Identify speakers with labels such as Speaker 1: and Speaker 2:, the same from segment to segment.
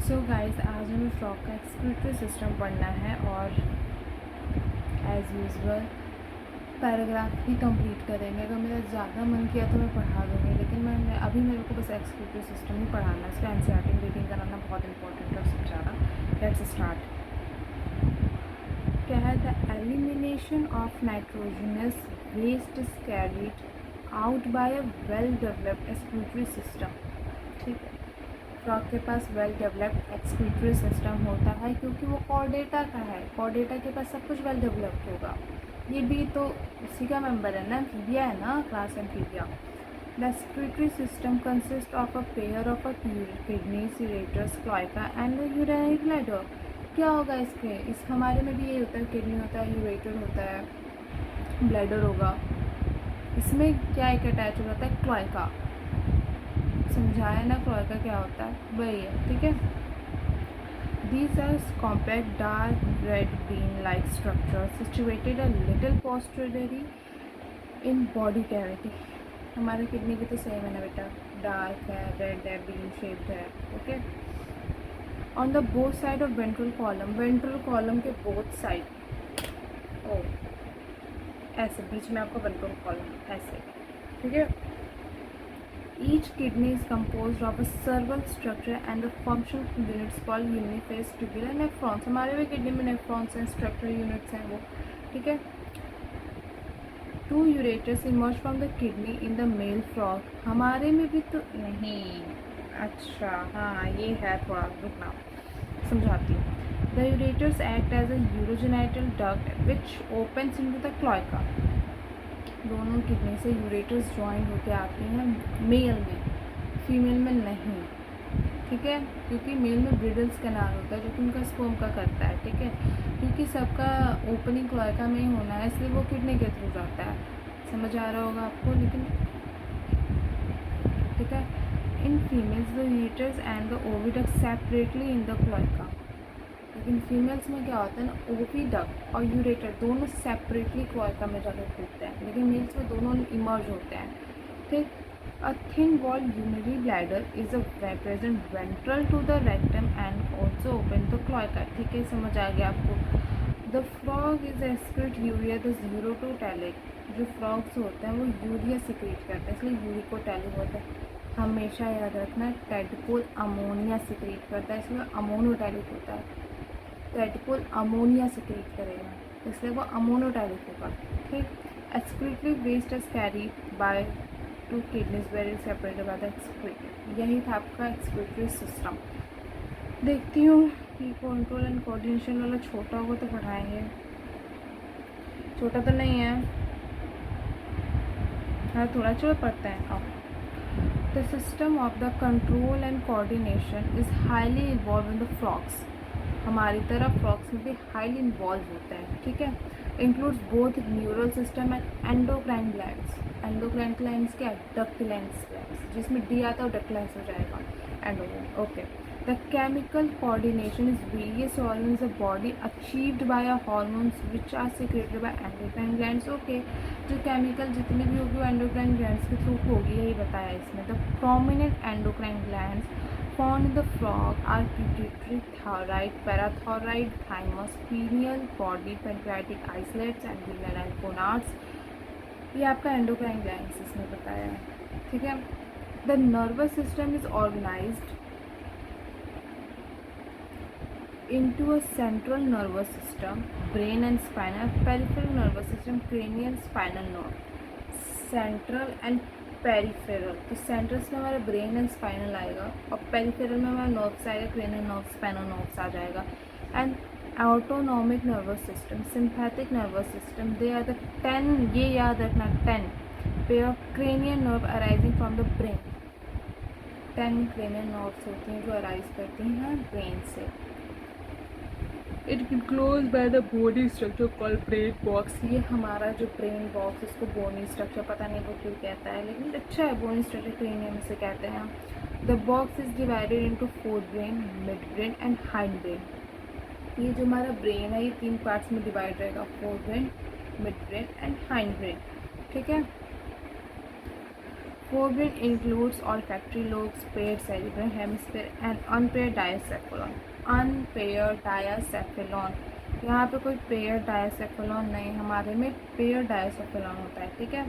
Speaker 1: So guys, आज हमें frog का एक्सक्रीटरी सिस्टम पढ़ना है और एज़ यूजुअल पैराग्राफ ही कंप्लीट करेंगे। अगर मेरा ज़्यादा मन किया तो मैं पढ़ा दूँगी, लेकिन मैं अभी मेरे को बस एक्सक्रीटरी सिस्टम ही पढ़ाना है। इसका एनसीईआरटी रीडिंग कराना बहुत इंपॉर्टेंट है सबसे ज़्यादा। Let's start. क्या है? The elimination of nitrogenous waste is carried out by a well developed excretory system. ठीक है, फ्रॉग के पास वेल डेवलप्ड एक्सक्रीटरी सिस्टम होता है क्योंकि वो कॉर्डेटा का है। कॉर्डेटा के पास सब कुछ वेल डेवलप्ड होगा। ये भी तो उसी का मेंबर है ना, एम्फीबिया है ना, class amphibia. The excretory system consist of a pair of a kidneys, ureters, cloaca and urinary bladder. क्या होगा इस हमारे में भी ये होता है, किडनी होता है, यूरेटर होता है, ब्लैडर होगा। इसमें क्या एक अटैच हो जाता है? क्लोएका। समझाया ना क्लोएका क्या होता है, वही है। ठीक है, these are compact dark red bean like structures situated a little posteriorly in body cavity. हमारे किडनी भी तो सेम है ना बेटा, डार्क है, रेड है, बीन शेप्ड है। Okay, on the both side of ventral column के बोथ साइड, ओ ऐसे बीच में आपका वेंट्रल कॉलम ऐसे। ठीक है, each kidney is composed of a serval structure and the functional units called uniphase, tubular, nephrons. हमारे भी किडनी में nephrons हैं, structural units हैं वो। ठीक है, two ureters emerge from the kidney in the male frog. हमारे में भी तो नहीं, अच्छा हाँ ये है, थोड़ा रुकना समझाती हूँ। The ureters act as a urogenital duct which opens into the cloaca. दोनों किडनी से यूरेटर्स ज्वाइन होकर आती हैं मेल में, फीमेल में नहीं। ठीक है, क्योंकि मेल में ब्रिडल्स कैनाल होता है जो कि उनका स्पर्म का करता है। ठीक है, क्योंकि सबका ओपनिंग क्लोएका में ही होना है, इसलिए वो किडनी के थ्रू जाता है। समझ आ रहा होगा आपको, लेकिन ठीक है। In females the ureters and the oviduct separately in the cloaca. लेकिन फीमेल्स में क्या होता है ना, ओविडक्ट और यूरेटर दोनों सेपरेटली क्लोएका में जाकर खुलते हैं, लेकिन मेल्स में दोनों इमर्ज होते हैं। ठीक, a thin wall urinary bladder is a present ventral to the rectum and also open the cloaca. ठीक है, समझ आ गया आपको। The frog is excrete urea the ureotelic. जो फ्रॉग्स होते हैं वो यूरिया सिक्रीट करते हैं, इसलिए यूरिकोटैलिक होता है। हमेशा याद रखना, टेडपोल अमोनिया सिक्रीट करता है, इसलिए अमोनोटैलिक होता है। टेडपोल अमोनिया सिक्रीट करेगा, इसलिए वो अमोनोटैलिक होगा। ठीक, excretory waste is carry by two kidneys very separated by the excretory. यही था आपका एक्सक्रीटरी सिस्टम। देखती हूँ कि कंट्रोल एंड कोऑर्डिनेशन वाला छोटा होगा तो पढ़ाएंगे, छोटा तो नहीं है, हाँ थोड़ा छोटा पढ़ते हैं। अब the system of the control and coordination is highly involve in the frogs. हमारी तरह फ्रॉग्स में भी हाईली इन्वॉल्व होते हैं। ठीक है, includes both neural system and endocrine glands. Endocrine glands क्या है? डक्टिलेंस ग्लैंड्स, जिसमें डी आता है वो डक्टिलेंस हो जाएगा, endocrine. Okay, the chemical coordination is various organs of body achieved by hormones which are secreted by endocrine glands. Okay, जो chemical जितनी भी होगी वो एंडोक्राइन ग्लैंड्स के थ्रू होगी, यही बताया इसमें। The prominent endocrine glands found in the frog are pituitary, thyroid, parathyroid, thymus, pineal body, pancreatic islets and renal and gonads. ये आपका एंडोक्राइन ग्लैंड्स इसमें बताया है। ठीक है, the nervous system is organized into a central nervous system, brain and spinal, peripheral nervous system, cranial, spinal node. Central and peripheral, तो centrals में हमारा ब्रेन एंड स्पाइनल आएगा और पेरिफेरल में हमारा नर्व्स आएगा, क्रेनियल नर्व्स, स्पाइनल नर्व्स आ जाएगा। And autonomic nervous system, sympathetic nervous system, they are the 10, ये याद रखना, 10 pair of cranial nerve arising from the brain. 10 cranial nerves होती हैं जो अराइज करती हैं ब्रेन से। It enclose by the body structure called brain box. ये हमारा जो ब्रेन बॉक्स, इसको बोनी स्ट्रक्चर पता नहीं वो क्यों कहता है, लेकिन अच्छा है, बोनी स्ट्रक्चर क्रेनियम से कहते हैं। The box is divided into fore brain, mid brain and hind brain. ये जो हमारा ब्रेन है ये 3 पार्ट्स में डिवाइड रहेगा, fore brain, mid brain and hind brain. ठीक है, Forebrain includes olfactory lobes, paired cerebral hemisphere and unpaired diencephalon. Unpaired diencephalon, यहाँ पे कोई paired diencephalon नहीं, हमारे में paired diencephalon होता है, ठीक है।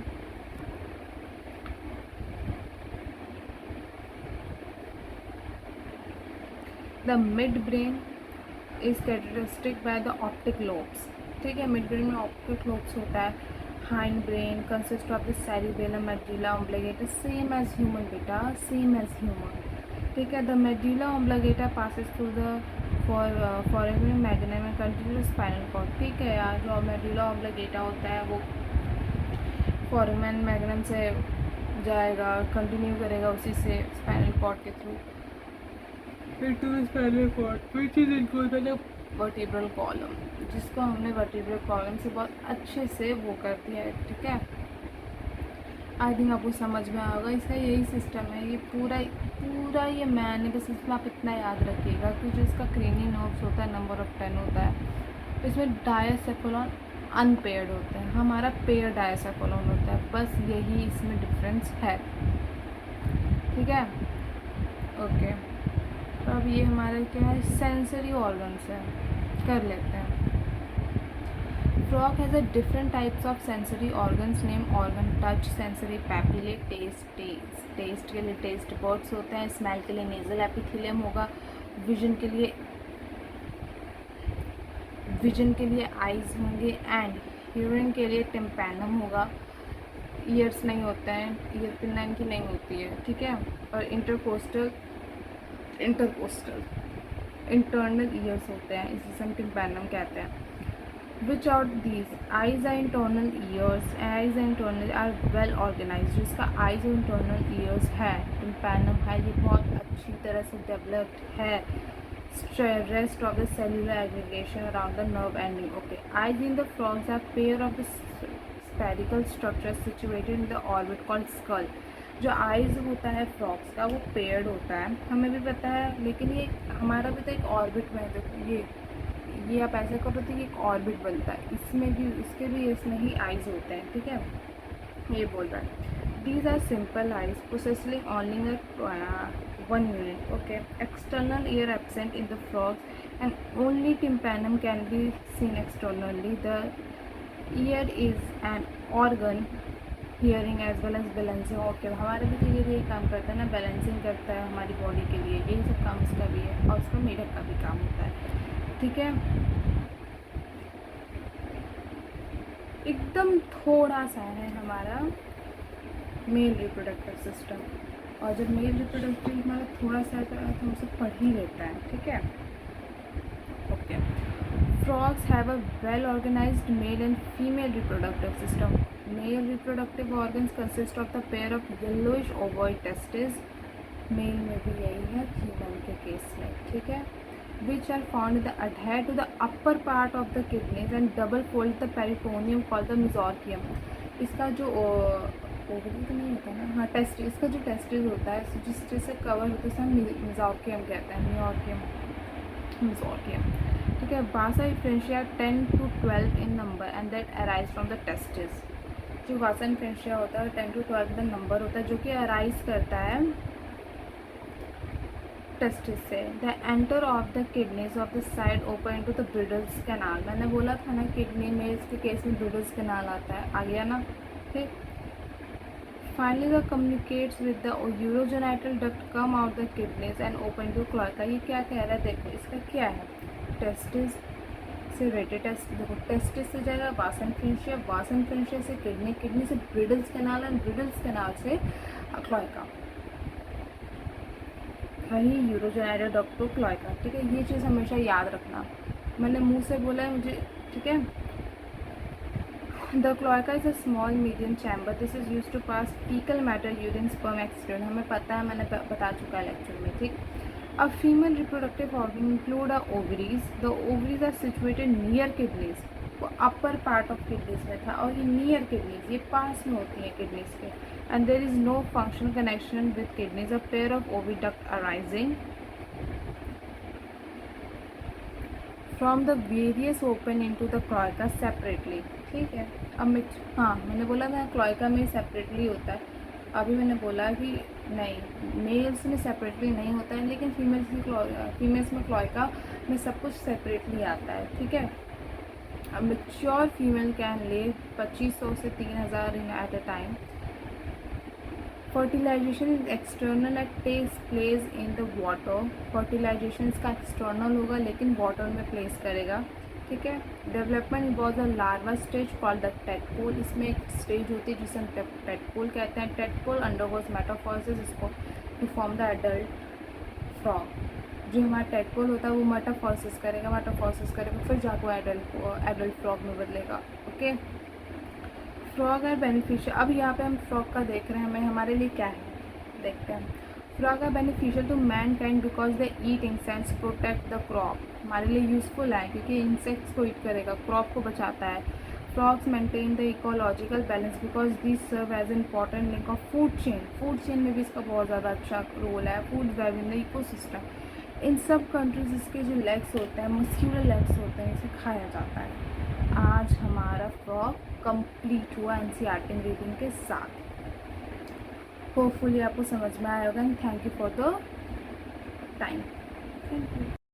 Speaker 1: The midbrain is characteristic by the optic lobes, ठीक है। मिड ब्रेन में ऑप्टिक लोब्स होता है। Hind brain consist of the cerebellum, medulla oblongata, same as human बेटा, सेम एज ह्यूमन, ठीक है। The medulla oblongata passes through the foramen magnum and continues to spinal cord, ठीक है यार। जो medulla oblongata होता है वो foramen magnum से जाएगा, कंटिन्यू करेगा उसी से स्पाइनल कॉर्ड के through into the spinal cord, which is included in the vertebral column, जिसको हमने वर्टिब्रल कॉलम से बहुत अच्छे से वो कर दिया है, ठीक है। आई थिंक आपको समझ में आएगा। इसका यही सिस्टम है, ये पूरा ये मैन है, बस इसमें आप इतना याद रखिएगा कि जो इसका क्रेनी नर्व्स होता है नंबर ऑफ 10 होता है, इसमें डायसेफेलॉन अनपेयर्ड होते हैं, हमारा पेयर डायसेफेलॉन होता है, बस यही इसमें डिफरेंस है, ठीक है। ओके, तो अब ये हमारा क्या है, सेंसरी ऑर्गन्स है, कर लेते हैं। Frog has a different types of sensory organs name organ touch, sensory papillae, taste के लिए टेस्ट बर्ड्स होते हैं, स्मेल के लिए नेजल एपिथेलियम होगा, विजन के लिए आइज़ होंगे एंड हियरिंग के लिए टिम्पैनम होगा। ईयर्स नहीं होते हैं, ईयर पिन की नहीं होती है, ठीक है। और इंटरनल ईयर्स होते हैं, इसे हम टिम्पैनम कहते हैं। Which out these eyes are internal ears, eyes and internal are well organized, जिसका आइज और इंटरनल ईयर्स है, टिम्पैनम है, ये बहुत अच्छी तरह से डेवलप्ड है। Rest of the cellular aggregation around the nerve ending. Okay, eyes in the frogs are pair of the spherical structure situated in the orbit called skull. जो आइज़ होता है फ्रॉग्स का वो पेयर्ड होता है, हमें भी पता है, लेकिन ये हमारा भी तो एक ऑर्बिट में, देखो ये आप ऐसे करो तो ये एक ऑर्बिट बनता है, इसमें भी इसके भी इसमें ही आइज़ होते हैं, ठीक है। ये बोल रहा है these are simple eyes possessing only 1 unit। Okay, external ear absent in the frogs and only tympanum can be seen externally. The ear is an organ hearing as well as balancing. Okay, हमारे भी तो यही काम करता है ना, balancing करता है हमारी बॉडी के लिए, यही सब काम इसका भी है, और उसका मेडअप का भी काम होता है, ठीक है। एकदम थोड़ा सा है हमारा मेल रिप्रोडक्टिव सिस्टम, और जब मेल रिप्रोडक्टिव हमारा थोड़ा सा तो हमसे पढ़ ही लेता है, ठीक है। Okay, frogs have a well organized male and female reproductive system. Male reproductive organs consist of the pair of yellowish ovoid testes, male में भी यही है, फीमेल के केस में, ठीक है। which are found in the adhere to the upper part of the kidneys and double fold the peritoneum called the mesorchium। इसका जो ओवरी तो नहीं होता ना, हाँ टेस्टिस, इसका जो टेस्टिस होता है जिस चीज़ से कवर होता है उसे मेसोर्कियम कहते हैं, मेसोर्कियम, ठीक है। वासा differentia 10 to 12 in number and that arise from the testis। जो वासा डिफरेंशिया होता है 10 to 12 का नंबर होता है, जो कि अराइज करता है टेस्टिस से। The enter of the kidneys of the side open into the Bidder's canal. मैंने बोला था ना किडनी में इसके केस में ब्रिडल्स कैनाल आता है, आ गया ना, ठीक। Finally the communicates with the urogenital duct come out the kidneys and open to cloaca. ये क्या कह रहा है, देखो इसका क्या है, टेस्टिस से रेटेटेस्ट, देखो टेस्टिस से जाएगा वासन फ्रेंशिया, वासन फ्रेंशिया से किडनी, किडनी से ब्रिडल्स कैनाल एंड ब्रिडल्स कैनाल से क्लोएका, वही यूरोजेनाइटल डक्ट टू क्लोएका, ठीक है। ये चीज़ हमेशा याद रखना, मैंने मुंह से बोला है मुझे, ठीक है। The cloaca is a small medium chamber, this is use to pass fecal matter urine sperm excretion, हमें पता है, मैंने बता चुका है लेक्चर में, ठीक। A female reproductive organ include a ovaries. The ovaries are situated near kidneys. वो upper part of kidneys में था, और ये near kidneys, ये पास में होती हैं kidneys के। And there is no functional connection with kidneys. A pair of oviduct arising from the various open into the cloaca separately, ठीक है। अब मैं, हाँ मैंने बोला था क्लोएका में सेपरेटली होता है, अभी मैंने बोला कि नहीं, मेल्स में सेपरेटली नहीं होता है, लेकिन फीमेल्स में क्लोएका में सब कुछ सेपरेटली आता है, ठीक है। अब मेच्योर फीमेल कैन ले 2500 से 3000 in at a time. Fertilisation is external at takes place in the water. Fertilisation इसका एक्सटर्नल होगा लेकिन वाटर में प्लेस करेगा, ठीक है। Development involves a larva stage called the tadpole. इसमें एक स्टेज होती है जिसे हम टेडपोल कहते हैं। टेडपोल अंडरगोज मेटामॉर्फोसिस इसको to form the adult frog. जो हमारा टेडपोल होता है वो मेटामॉर्फोसिस करेगा फिर जाकर एडल्ट फ्रॉग में बदलेगा, ओके। Frog are beneficial. अब यहाँ पे हम फ्रॉग का देख रहे हैं, हमें हमारे लिए क्या है देखते हैं। Frog are beneficial to mankind because they eat insects, protect the crop. हमारे लिए यूज़फुल है क्योंकि इंसेक्ट्स को ईट करेगा, क्रॉप को बचाता है। Frogs maintain the ecological balance because this serve as important link of food chain में भी इसका बहुत ज़्यादा अच्छा रोल है, food web in the ecosystem. इन सब कंट्रीज इसके जो लेग्स होते हैं, मस्क्यूलर लेग्स होते हैं, इसे खाया जाता है। आज हमारा फ्रॉग कंप्लीट हुआ एनसीईआरटी रीडिंग के साथ। होपफुली आपको समझ में आया होगा। And thank you for the time. Thank you.